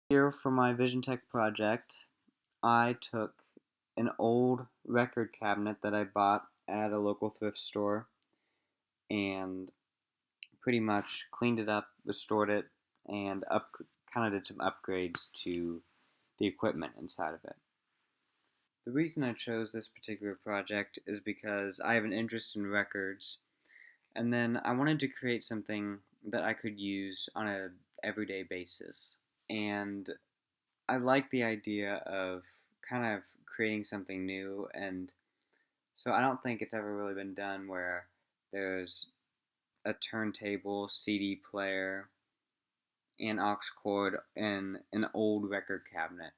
Here for my Vision Tek project, I took an old record cabinet that I bought at a local thrift store and pretty much cleaned it up, restored it, and kind of did some upgrades to the equipment inside of it. The reason I chose this particular project is because I have an interest in records, and then I wanted to create something that I could use on a everyday basis. And I like the idea of kind of creating something new, and so I don't think it's ever really been done where there's a turntable, CD player, and aux cord in an old record cabinet.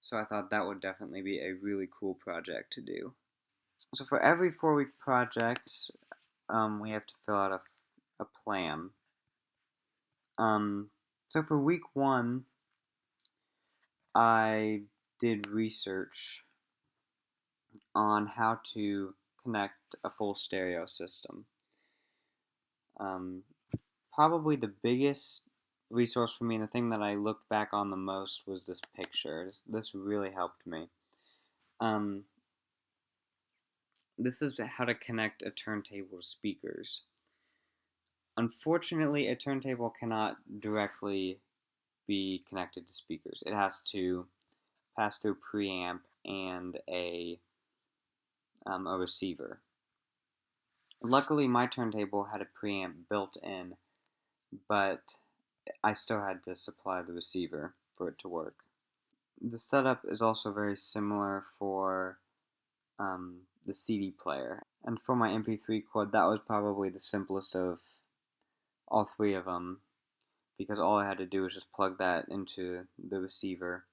So I thought that would definitely be a really cool project to do. So for every 4-week project, we have to fill out a plan. Um, so for week 1, I did research on how to connect a full stereo system. Um, Probably the biggest resource for me, and the thing that I looked back on the most, was this picture. This really helped me. Um, this is how to connect a turntable to speakers. Unfortunately, a turntable cannot directly be connected to speakers. It has to pass through preamp and a receiver. Luckily, my turntable had a preamp built in, but I still had to supply the receiver for it to work. The setup is also very similar for the CD player. And for my MP3 cord, that was probably the simplest of all 3 of them, because all I had to do was just plug that into the receiver,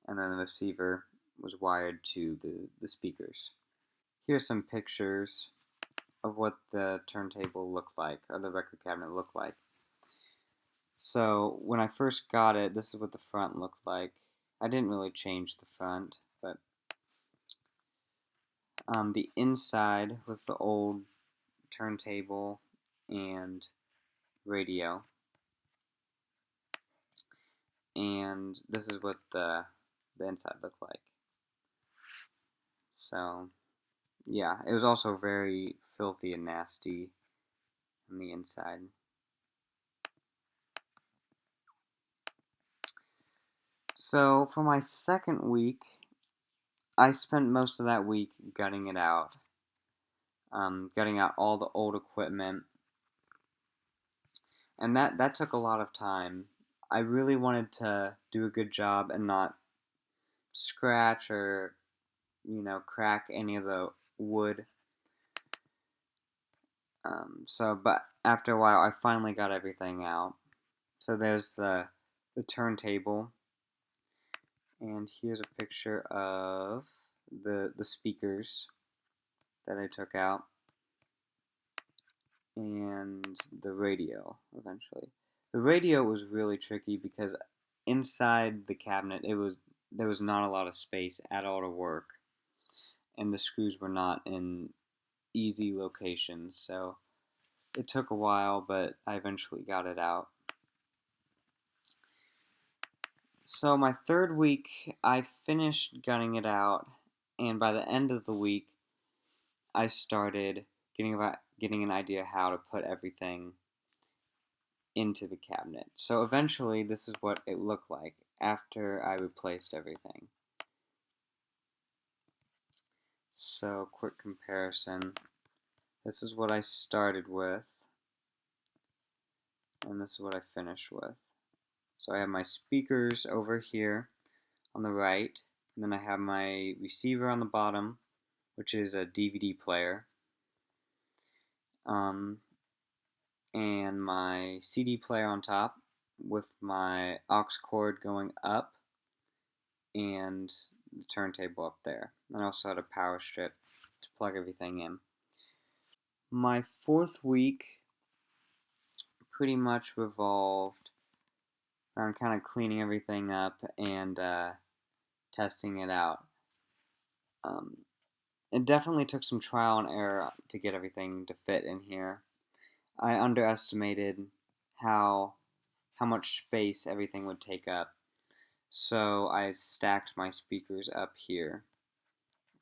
and then the receiver was wired to the speakers. Here's some pictures of what the turntable looked like, or the record cabinet looked like. So when I first got it, this is what the front looked like. I didn't really change the front, but the inside with the old turntable and radio. And this is what the inside looked like. So yeah, it was also very filthy and nasty on the inside. So for my second week, I spent most of that week gutting it out. Gutting out all the old equipment, and that took a lot of time. I really wanted to do a good job and not scratch or crack any of the wood. But after a while, I finally got everything out. So there's the turntable, and here's a picture of the speakers that I took out, and the radio eventually. The radio was really tricky because inside the cabinet there was not a lot of space at all to work, and the screws were not in easy locations, so it took a while, but I eventually got it out. So my third week, I finished gunning it out, and by the end of the week, I started getting an idea how to put everything into the cabinet. So eventually, this is what it looked like after I replaced everything. So, quick comparison. This is what I started with, and this is what I finished with. So I have my speakers over here on the right, and then I have my receiver on the bottom, which is a DVD player, and my CD player on top with my aux cord going up and the turntable up there. And I also had a power strip to plug everything in. My fourth week pretty much revolved around kind of cleaning everything up and testing it out. It definitely took some trial and error to get everything to fit in here. I underestimated how how much space everything would take up. So I stacked my speakers up here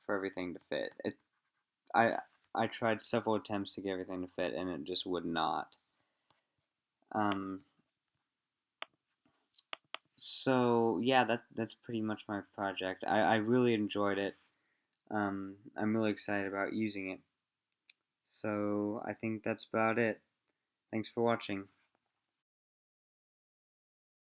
for everything to fit. I I tried several attempts to get everything to fit, and it just would not. Um, so yeah, that's pretty much my project. I really enjoyed it. I'm really excited about using it. So I think that's about it. Thanks for watching.